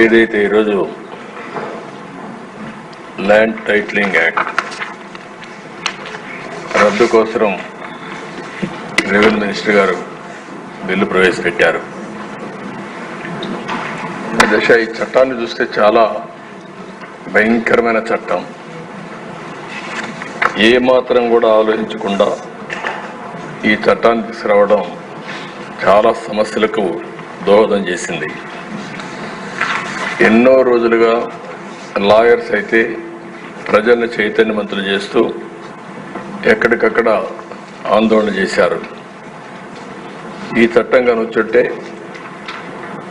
ఏదైతే ఈరోజు land titling act రద్దు కోసం రెవెన్యూ మినిస్టర్ గారు బిల్లు ప్రవేశపెట్టారు. ఈ చట్టాన్ని చూస్తే చాలా భయంకరమైన చట్టం. ఏ మాత్రం కూడా ఆలోచించకుండా ఈ చట్టాన్ని తీసుకురావడం చాలా సమస్యలకు దోహదం చేసింది. ఎన్నో రోజులుగా లాయర్స్ అయితే ప్రజలను చైతన్యవంతులు చేస్తూ ఎక్కడికక్కడ ఆందోళన చేశారు. ఈ చట్టం కనుచుంటే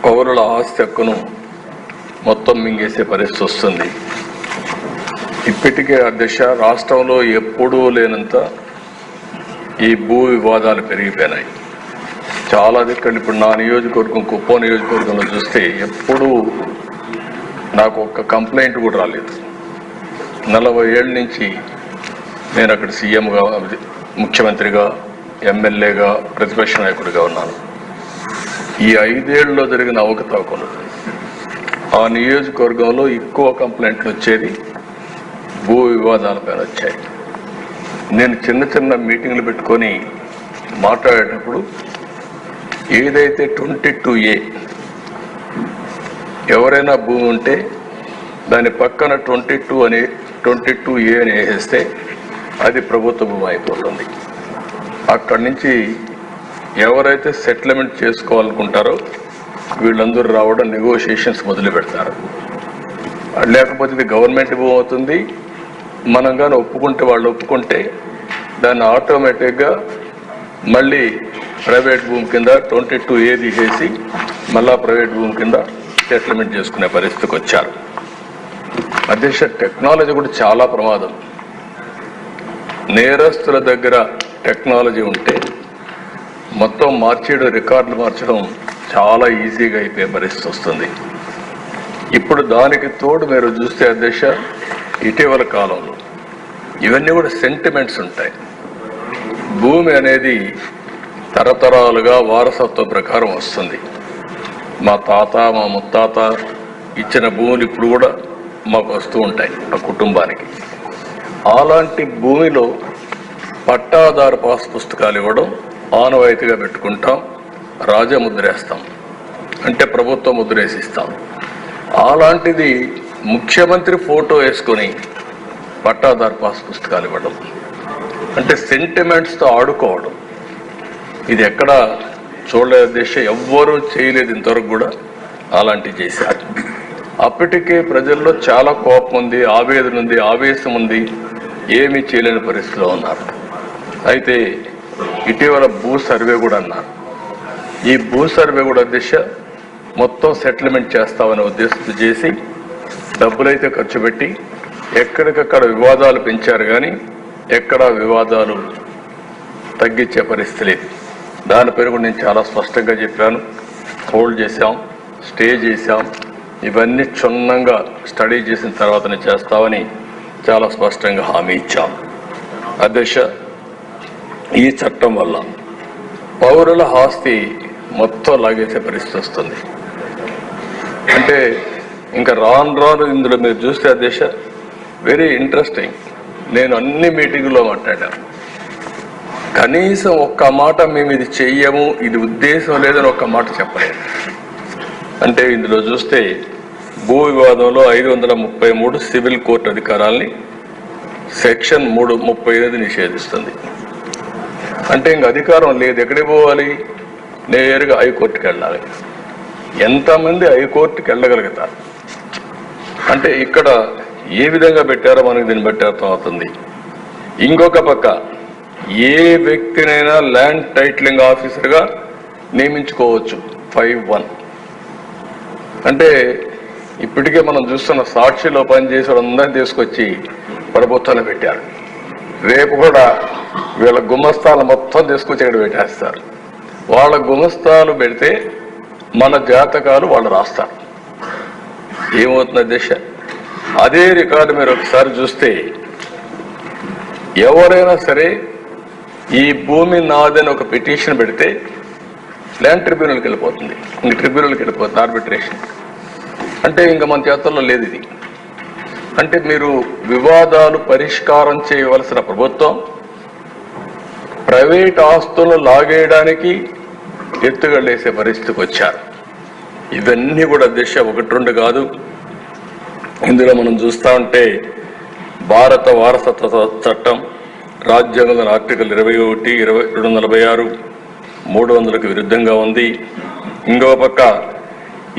పౌరుల ఆస్తి హక్కును మొత్తం మింగేసే పరిస్థితి వస్తుంది. ఇప్పటికే అధ్యక్ష రాష్ట్రంలో ఎప్పుడూ లేనంత ఈ భూ వివాదాలు పెరిగిపోయినాయి. చాలా దిక్కలు ఇప్పుడు నా నియోజకవర్గం కుప్పం నియోజకవర్గంలో చూస్తే ఎప్పుడూ నాకు ఒక్క కంప్లైంట్ కూడా రాలేదు. 40 ఏళ్ళ నుంచి నేను అక్కడ సీఎంగా, ముఖ్యమంత్రిగా, ఎమ్మెల్యేగా, ప్రతిపక్ష నాయకుడిగా ఉన్నాను. ఈ 5 ఏళ్లలో జరిగిన అవకతవకలు ఆ నియోజకవర్గంలో ఎక్కువ కంప్లైంట్లు వచ్చేది భూ వివాదాలపైన వచ్చాయి. నేను చిన్న చిన్న మీటింగ్లు పెట్టుకొని మాట్లాడేటప్పుడు ఏదైతే 22A ఎవరైనా భూమి ఉంటే దాని పక్కన 22A అని వేసేస్తే అది ప్రభుత్వ భూమి అయిపోతుంది. అక్కడి నుంచి ఎవరైతే సెటిల్మెంట్ చేసుకోవాలనుకుంటారో వీళ్ళందరూ రావడం, నెగోషియేషన్స్ మొదలు పెడతారు. లేకపోతే ఇది గవర్నమెంట్ భూమి అవుతుంది. మనం కానీ ఒప్పుకుంటే, వాళ్ళు ఒప్పుకుంటే దాన్ని ఆటోమేటిక్గా మళ్ళీ ప్రైవేట్ భూమి కింద 22A తీసేసి మళ్ళా ప్రైవేట్ భూమి కింద సెటిల్మెంట్ చేసుకునే పరిస్థితికి వచ్చారు. అధ్యక్ష, టెక్నాలజీ కూడా చాలా ప్రమాదం. నేరస్తుల దగ్గర టెక్నాలజీ ఉంటే మొత్తం మార్చేయడం, రికార్డులు మార్చడం చాలా ఈజీగా అయిపోయే పరిస్థితి వస్తుంది. ఇప్పుడు దానికి తోడు మీరు చూస్తే అధ్యక్ష, ఇటీవల కాలంలో ఇవన్నీ కూడా సెంటిమెంట్స్ ఉంటాయి. భూమి అనేది తరతరాలుగా వారసత్వ ప్రకారం వస్తుంది. మా తాత, మా ముత్తాత ఇచ్చిన భూములు ఇప్పుడు కూడా మాకు వస్తూ ఉంటాయి ఆ కుటుంబానికి. అలాంటి భూమిలో పట్టాదారు పాస్ పుస్తకాలు ఇవ్వడం ఆనవాయితీగా పెట్టుకుంటాం. రాజముద్రేస్తాం, అంటే ప్రభుత్వ ముద్రేసిస్తాం. అలాంటిది ముఖ్యమంత్రి ఫోటో వేసుకొని పట్టాదారు పాస్ పుస్తకాలు ఇవ్వడం అంటే సెంటిమెంట్స్తో ఆడుకోవడం. ఇది ఎక్కడ చూడలేదు దేశ, ఎవ్వరూ చేయలేదు ఇంతవరకు కూడా. అలాంటివి చేశారు. అప్పటికే ప్రజల్లో చాలా కోపం ఉంది, ఆవేదన ఉంది, ఆవేశం ఉంది. ఏమీ చేయలేని పరిస్థితిలో ఉన్నారు. అయితే ఇటీవల భూ సర్వే కూడా అన్నారు. ఈ భూ సర్వే కూడా దిశ మొత్తం సెటిల్మెంట్ చేస్తామనే ఉద్దేశంతో చేసి డబ్బులైతే ఖర్చు పెట్టి ఎక్కడికక్కడ వివాదాలు పెంచారు, కానీ ఎక్కడా వివాదాలు తగ్గించే పరిస్థితి లేదు. దాని పేరు కూడా నేను చాలా స్పష్టంగా చెప్పాను. హోల్డ్ చేశాం, స్టే చేశాం, ఇవన్నీ క్షుణ్ణంగా స్టడీ చేసిన తర్వాతనే చేస్తామని చాలా స్పష్టంగా హామీ ఇచ్చాం. అధ్యక్ష, ఈ చట్టం వల్ల పౌరుల ఆస్తి మొత్తం లాగేసే పరిస్థితి వస్తుంది. అంటే ఇంకా రాను ఇందులో మీరు చూస్తే అధ్యక్ష వెరీ ఇంట్రెస్టింగ్. నేను అన్ని మీటింగుల్లో మాట్లాడాను. కనీసం ఒక్క మాట మేము ఇది చెయ్యము, ఇది ఉద్దేశం లేదని ఒక్క మాట చెప్పలేదు. అంటే ఇందులో చూస్తే భూ వివాదంలో 533 సివిల్ కోర్టు అధికారాల్ని సెక్షన్ 338 నిషేధిస్తుంది. అంటే ఇంక అధికారం లేదు. ఎక్కడికి పోవాలి? నేరుగా హైకోర్టుకి వెళ్ళాలి. ఎంతమంది హైకోర్టుకి వెళ్ళగలుగుతారు? అంటే ఇక్కడ ఏ విధంగా పెట్టారో మనకు దీన్ని బట్టి అర్థమవుతుంది. ఇంకొక పక్క ఏ వ్యక్తినైనా ల్యాండ్ టైటిలింగ్ ఆఫీసర్గా నియమించుకోవచ్చు 5(1). అంటే ఇప్పటికే మనం చూస్తున్న సాక్షిలో పనిచేసే అందరినీ తీసుకొచ్చి ప్రభుత్వాన్ని పెట్టారు. రేపు కూడా వీళ్ళ గుమస్తాలు మొత్తం తీసుకొచ్చి ఇక్కడ పెట్టేస్తారు. వాళ్ళ గుమస్తాలు పెడితే మన జాతకాలు వాళ్ళు రాస్తారు. ఏమవుతుంది దిశ? అదే రికార్డు మీరు ఒకసారి చూస్తే ఎవరైనా సరే ఈ భూమి నాదని ఒక పిటిషన్ పెడితే ల్యాండ్ ట్రిబ్యునల్కి వెళ్ళిపోతుంది. ఇంక ట్రిబ్యునల్కి వెళ్ళిపోతుంది, ఆర్బిట్రేషన్. అంటే ఇంకా మన చేతుల్లో లేదు ఇది. అంటే మీరు వివాదాలు పరిష్కారం చేయవలసిన ప్రభుత్వం ప్రైవేట్ ఆస్తులను లాగేయడానికి ఎత్తుగడేసే పరిస్థితికి వచ్చారు. ఇవన్నీ కూడా దిశ 1-2 కాదు. ఇందులో మనం చూస్తూ ఉంటే భారత వారసత్వ చట్టం రాజ్యాంగంలోని ఆర్టికల్ 21, 246, 300కు విరుద్ధంగా ఉంది. ఇంకో పక్క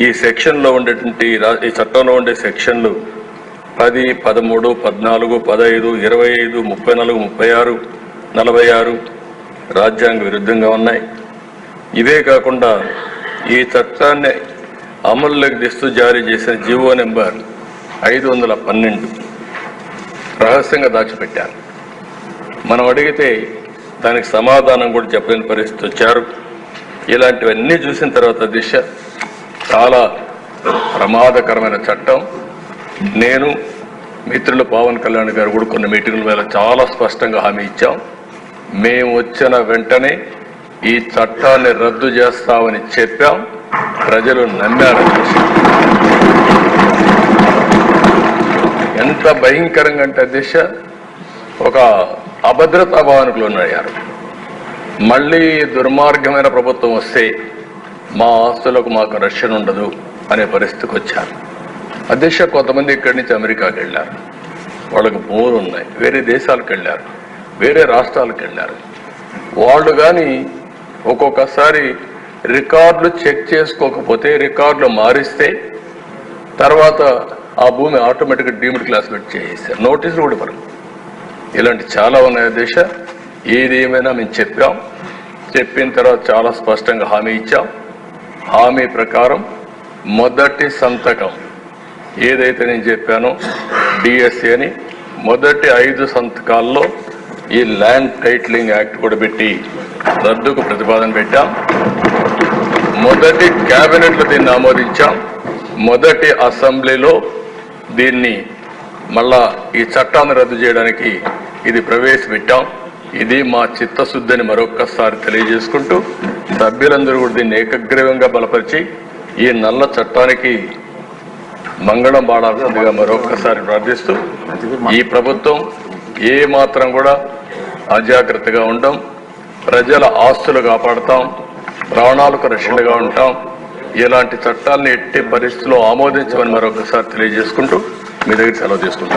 ఈ సెక్షన్లో ఉండేటువంటి ఈ చట్టంలో ఉండే సెక్షన్లు 10, 13, 14, 15, 25, 34, 36, 46 రాజ్యాంగ విరుద్ధంగా ఉన్నాయి. ఇవే కాకుండా ఈ చట్టాన్ని అమల్లోకి తెస్తూ జారీ చేసిన జీవో నెంబర్ 512 రహస్యంగా దాచిపెట్టారు. మనం అడిగితే దానికి సమాధానం కూడా చెప్పలేని పరిస్థితి వచ్చారు. ఇలాంటివన్నీ చూసిన తర్వాత దిశ చాలా ప్రమాదకరమైన చట్టం. నేను మిత్రులు పవన్ కళ్యాణ్ గారు కూడా కొన్ని మీటింగుల మీద చాలా స్పష్టంగా హామీ ఇచ్చాం. మేము వచ్చిన వెంటనే ఈ చట్టాన్ని రద్దు చేస్తామని చెప్పాం. ప్రజలు నమ్మారు. ఎంత భయంకరంగా అంటే దిశ ఒక అభద్రతా భావనకు లోనయ్యారు. మళ్ళీ దుర్మార్గమైన ప్రభుత్వం వస్తే మా ఆస్తులకు మాకు రక్షణ ఉండదు అనే పరిస్థితికి వచ్చారు. అధ్యక్ష కొంతమంది ఇక్కడి నుంచి అమెరికాకి వెళ్ళారు, వాళ్ళకు భూములు ఉన్నాయి, వేరే దేశాలకు వెళ్ళారు, వేరే రాష్ట్రాలకు వెళ్ళారు. వాళ్ళు కానీ ఒక్కొక్కసారి రికార్డులు చెక్ చేసుకోకపోతే రికార్డులు మారిస్తే తర్వాత ఆ భూమి ఆటోమేటిక్గా డీమ్డ్ క్లాసిఫైడ్ చేసేసారు. నోటీసులు కూడా ఇవ్వరు. ఇలాంటి చాలా ఉన్నాయి దేశ. ఏది ఏమైనా మేము చెప్పాం. చెప్పిన తర్వాత చాలా స్పష్టంగా హామీ ఇచ్చాం. హామీ ప్రకారం మొదటి సంతకం ఏదైతే నేను చెప్పానో డిఎస్సి అని మొదటి 5 సంతకాల్లో ఈ ల్యాండ్ టైటిలింగ్ యాక్ట్ కూడా పెట్టి రద్దుకు ప్రతిపాదన పెట్టాం. మొదటి క్యాబినెట్లో దీన్ని ఆమోదించాం. మొదటి అసెంబ్లీలో దీన్ని మళ్ళా ఈ చట్టాన్ని రద్దు చేయడానికి ఇది ప్రవేశపెట్టాం. ఇది మా చిత్తశుద్ధిని మరొక్కసారి తెలియజేసుకుంటూ సభ్యులందరూ కూడా దీన్ని ఏకగ్రీవంగా బలపరిచి ఈ నల్ల చట్టానికి మంగళం పాడాల్సిందిగా మరొక్కసారి ప్రార్థిస్తూ ఈ ప్రభుత్వం ఏ మాత్రం కూడా అజాగ్రత్తగా ఉండం. ప్రజల ఆస్తులు కాపాడుతాం, ప్రాణాలకు రక్షణగా ఉంటాం. ఇలాంటి చట్టాలను ఎట్టి పరిస్థితుల్లో ఆమోదించమని మరొకసారి తెలియజేసుకుంటూ మీ దగ్గర సెలవు తీసుకుంటాం.